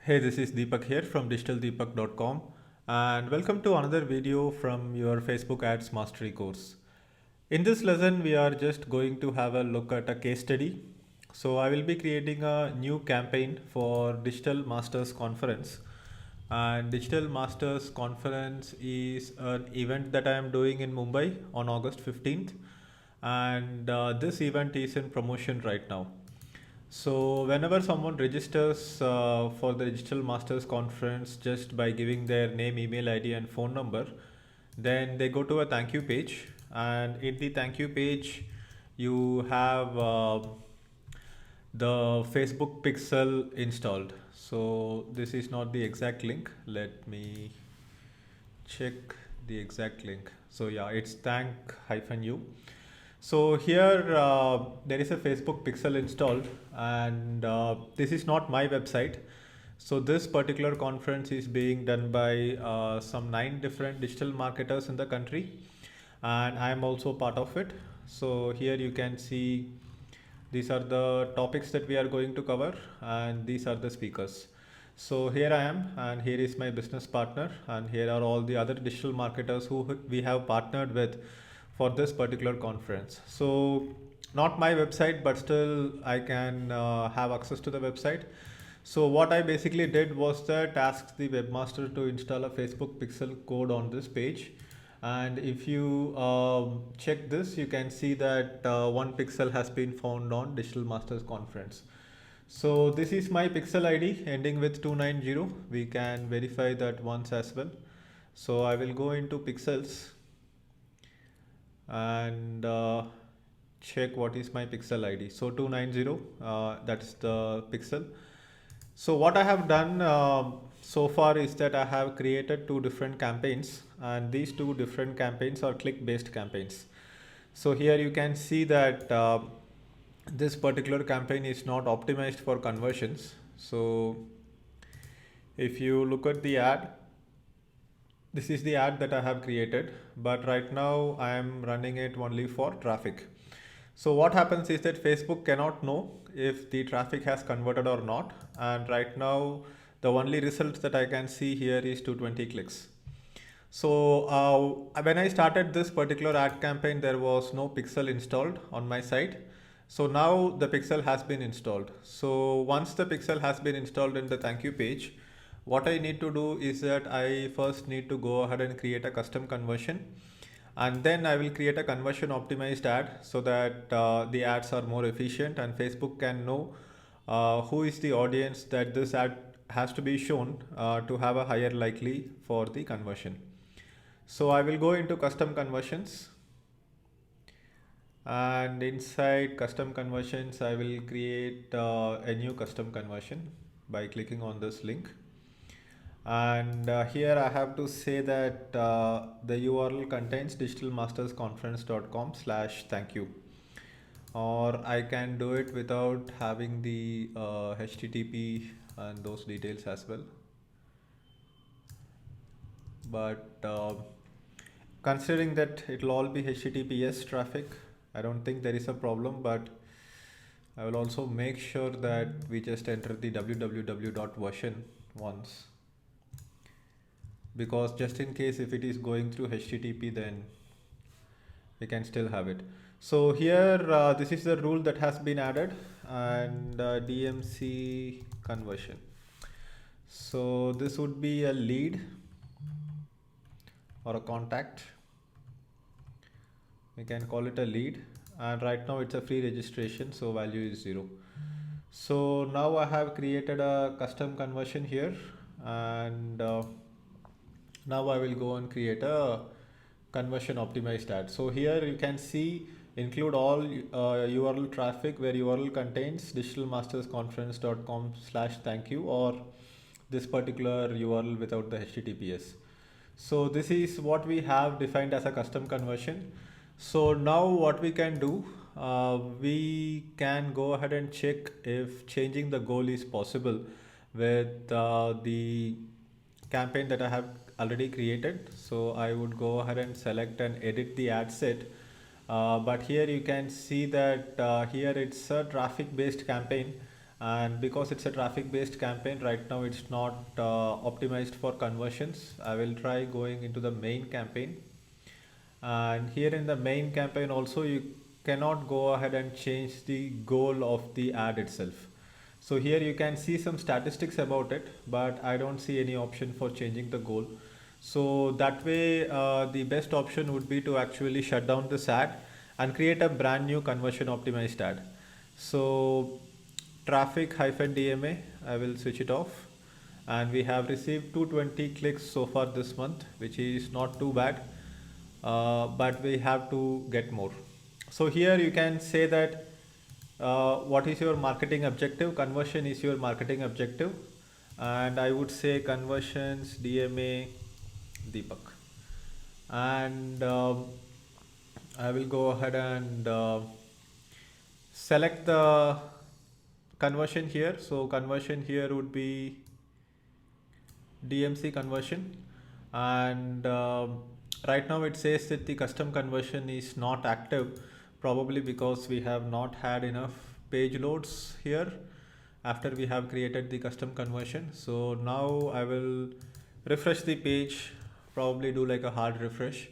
Hey, this is Deepak here from digitaldeepak.com and welcome to another video from your Facebook Ads Mastery course. In this lesson, we are just going to have a look at a case study. So I will be creating a new campaign for Digital Masters Conference. And Digital Masters Conference is an event that I am doing in Mumbai on August 15th. And this event is in promotion right now. So whenever someone registers for the Digital Masters Conference just by giving their name, email ID and phone number, then they go to a thank you page, and in the thank you page you have the Facebook pixel installed. So this is not the exact link. Let me check the exact link. So yeah, it's thank-u. So here there is a Facebook pixel installed, and this is not my website. So this particular conference is being done by some 9 different digital marketers in the country, and I am also part of it. So here you can see these are the topics that we are going to cover, and these are the speakers. So here I am, and here is my business partner, and here are all the other digital marketers who we have partnered with for this particular conference. So not my website, but still I can have access to the website. So what I basically did was that asked the webmaster to install a Facebook pixel code on this page. And if you check this, you can see that one pixel has been found on Digital Masters Conference. So this is my pixel ID ending with 290. We can verify that once as well. So I will go into pixels and check what is my pixel ID. So 290, that's the pixel. So what I have done so far is that I have created 2 different campaigns, and these 2 different campaigns are click-based campaigns. So here you can see that this particular campaign is not optimized for conversions. So if you look at the ad, this is the ad that I have created, but right now I am running it only for traffic. So what happens is that Facebook cannot know if the traffic has converted or not. And right now, the only result that I can see here is 220 clicks. So when I started this particular ad campaign, there was no pixel installed on my site. So now the pixel has been installed. So once the pixel has been installed in the thank you page, what I need to do is that I first need to go ahead and create a custom conversion, and then I will create a conversion optimized ad so that the ads are more efficient and Facebook can know who is the audience that this ad has to be shown to have a higher likely for the conversion. So I will go into custom conversions, and inside custom conversions I will create a new custom conversion by clicking on this link. And here I have to say that the URL contains digitalmastersconference.com/thank you, or I can do it without having the HTTP and those details as well. But considering that it will all be HTTPS traffic, I don't think there is a problem, but I will also make sure that we just enter the www.version once, because just in case if it is going through HTTP, then we can still have it. So here this is the rule that has been added, and DMC conversion. So this would be a lead or a contact. We can call it a lead, and right now it's a free registration, so value is 0. So now I have created a custom conversion here, and now I will go and create a conversion optimized ad. So here you can see include all URL traffic where URL contains digitalmastersconference.com/thank you, or this particular URL without the HTTPS. So this is what we have defined as a custom conversion. So now what we can do, we can go ahead and check if changing the goal is possible with the campaign that I have already created. So I would go ahead and select and edit the ad set. But here you can see that here it's a traffic based campaign, and because it's a traffic based campaign, right now it's not optimized for conversions. I will try going into the main campaign, and here in the main campaign also you cannot go ahead and change the goal of the ad itself. So here you can see some statistics about it, but I don't see any option for changing the goal. So that way the best option would be to actually shut down this ad and create a brand new conversion optimized ad. So traffic hyphen DMA, I will switch it off, and we have received 220 clicks so far this month, which is not too bad, but we have to get more. So here you can say that what is your marketing objective. Conversion is your marketing objective, and I would say conversions DMA Deepak, and I will go ahead and select the conversion here. So conversion here would be DMC conversion, and right now it says that the custom conversion is not active, probably because we have not had enough page loads here after we have created the custom conversion. So now I will refresh the page, probably do like a hard refresh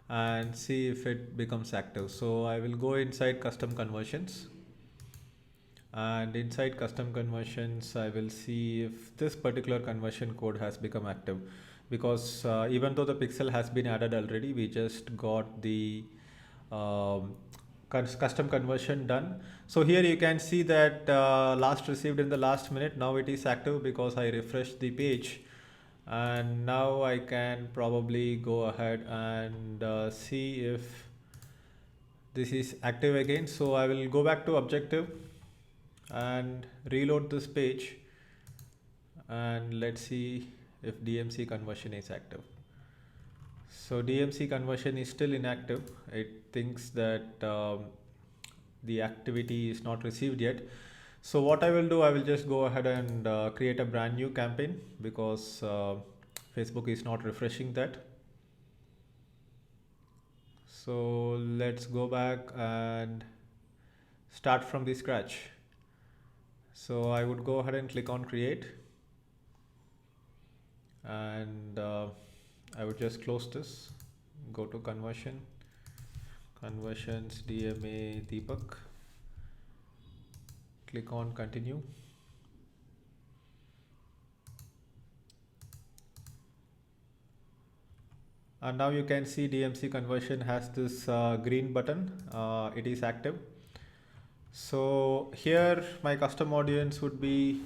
and see if it becomes active. So I will go inside custom conversions, and inside custom conversions I will see if this particular conversion code has become active, because even though the pixel has been added already, we just got the um, custom conversion done. So here you can see that last received in the last minute, now it is active because I refreshed the page, and now I can probably go ahead and see if this is active again. So I will go back to objective and reload this page, and let's see if DMC conversion is active. So DMC conversion is still inactive. It thinks that the activity is not received yet. So what I will do, I will just go ahead and create a brand new campaign, because Facebook is not refreshing that. So let's go back and start from the scratch. So I would go ahead and click on create, and I would just close this, go to conversions DMA Deepak, click on continue, and now you can see DMC conversion has this green button, it is active. So here my custom audience would be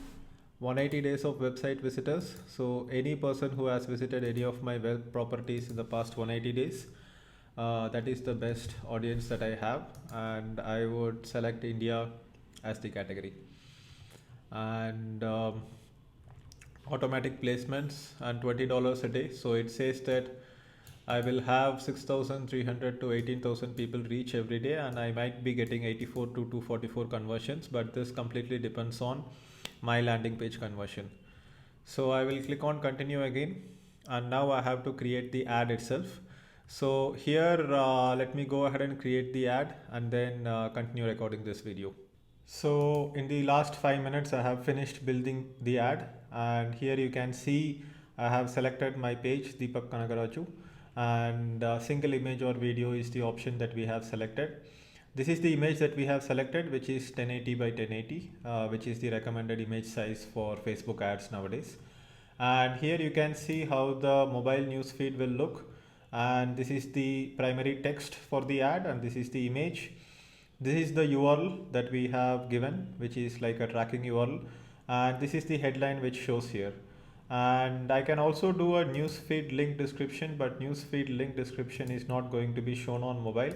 180 days of website visitors. So any person who has visited any of my web properties in the past 180 days, that is the best audience that I have, and I would select India as the category. And automatic placements and $20 a day. So it says that I will have 6,300 to 18,000 people reach every day, and I might be getting 84 to 244 conversions, but this completely depends on my landing page conversion. So I will click on continue again, and now I have to create the ad itself. So here let me go ahead and create the ad, and then continue recording this video. So in the last 5 minutes I have finished building the ad, and here you can see I have selected my page Deepak Kanagaraju, and single image or video is the option that we have selected. This is the image that we have selected, which is 1080 by 1080, which is the recommended image size for Facebook ads nowadays. And here you can see how the mobile news feed will look, and this is the primary text for the ad, and this is the image. This is the URL that we have given, which is like a tracking URL, and this is the headline which shows here. And I can also do a newsfeed link description, but newsfeed link description is not going to be shown on mobile.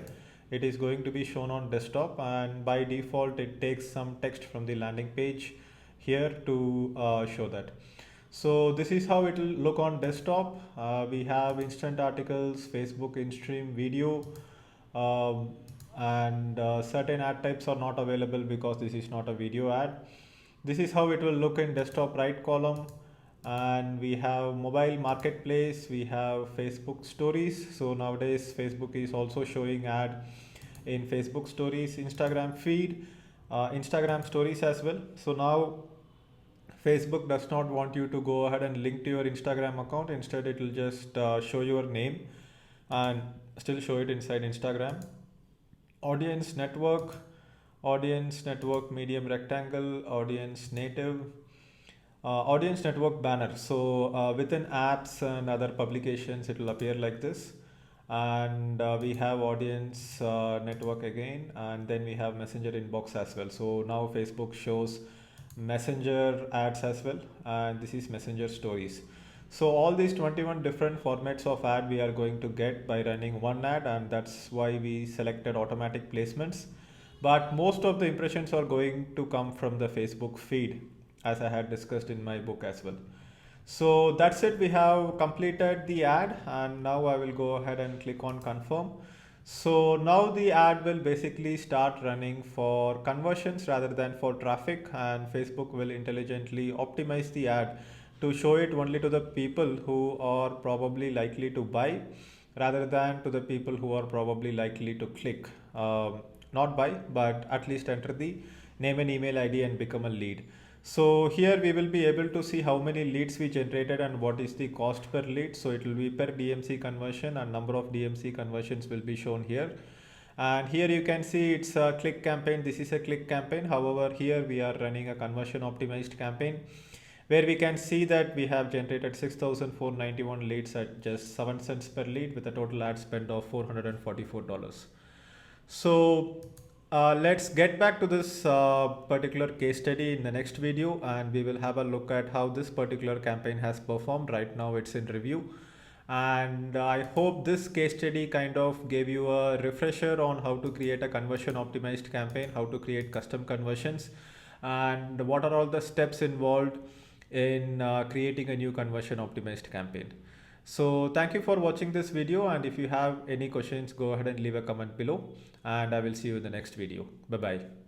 It is going to be shown on desktop, and by default it takes some text from the landing page here to show that. So this is how it will look on desktop. We have instant articles, Facebook in-stream video, and certain ad types are not available because this is not a video ad. This is how it will look in desktop right column. And we have mobile marketplace, we have Facebook stories. So nowadays Facebook is also showing ad in Facebook stories, Instagram feed, Instagram stories as well. So now Facebook does not want you to go ahead and link to your Instagram account. Instead, it will just show your name and still show it inside Instagram. Audience network, audience network medium rectangle, audience native, audience network banner. So within apps and other publications, it will appear like this. And we have audience network again, and then we have messenger inbox as well. So now Facebook shows messenger ads as well, and this is messenger stories. So all these 21 different formats of ad we are going to get by running one ad, and that's why we selected automatic placements. But most of the impressions are going to come from the Facebook feed, as I had discussed in my book as well. So that's it. We have completed the ad, and now I will go ahead and click on confirm. So now the ad will basically start running for conversions rather than for traffic, and Facebook will intelligently optimize the ad to show it only to the people who are probably likely to buy rather than to the people who are probably likely to click. Not buy, but at least enter the name and email ID and become a lead. So here we will be able to see how many leads we generated and what is the cost per lead. So it will be per DMC conversion, and number of DMC conversions will be shown here. And here you can see it's a click campaign. This is a click campaign. However, here we are running a conversion optimized campaign where we can see that we have generated 6,491 leads at just 7 cents per lead with a total ad spend of $444. So let's get back to this particular case study in the next video, and we will have a look at how this particular campaign has performed. Right now it's in review, and I hope this case study kind of gave you a refresher on how to create a conversion optimized campaign, how to create custom conversions, and what are all the steps involved in creating a new conversion optimized campaign. So thank you for watching this video, and if you have any questions, go ahead and leave a comment below, and I will see you in the next video. Bye bye.